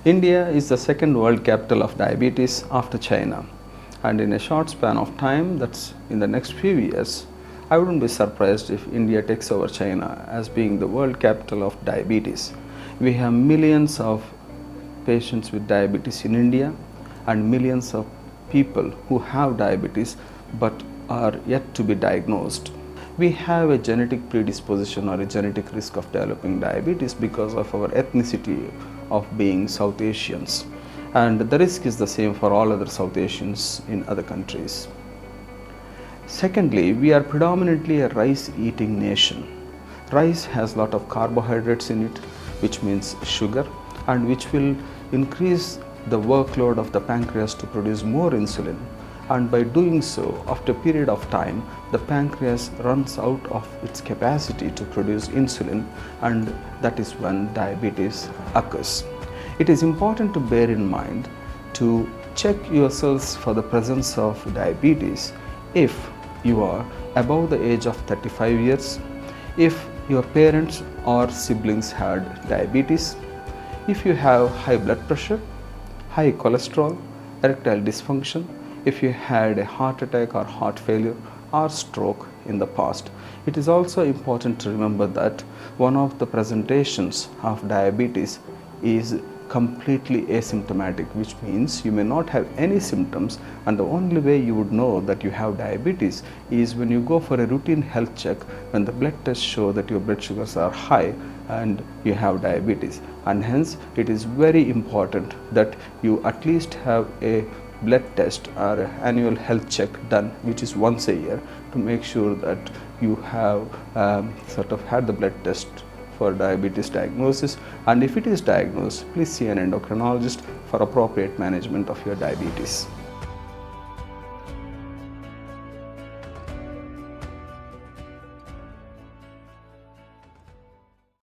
India is the second world capital of diabetes after China, and in a short span of time, that's in the next few years, I wouldn't be surprised if India takes over China as being the world capital of diabetes. We have millions of patients with diabetes in India and millions of people who have diabetes but are yet to be diagnosed. We have a genetic predisposition or a genetic risk of developing diabetes because of our ethnicity of being South Asians, and the risk is the same for all other South Asians in other countries. Secondly, we are predominantly a rice eating nation. Rice has a lot of carbohydrates in it, which means sugar, and which will increase the workload of the pancreas to produce more insulin, and by doing so, after a period of time, the pancreas runs out of its capacity to produce insulin, and that is when diabetes occurs. It is important to bear in mind to check yourselves for the presence of diabetes if you are above the age of 35 years, if your parents or siblings had diabetes, if you have high blood pressure, high cholesterol, erectile dysfunction, if you had a heart attack or heart failure or stroke in the past. It is also important to remember that one of the presentations of diabetes is completely asymptomatic, which means you may not have any symptoms, and the only way you would know that you have diabetes is when you go for a routine health check, when the blood tests show that your blood sugars are high and you have diabetes. And hence it is very important that you at least have a blood test or annual health check done, which is once a year, to make sure that you have sort of had the blood test for diabetes diagnosis, and if it is diagnosed, please see an endocrinologist for appropriate management of your diabetes.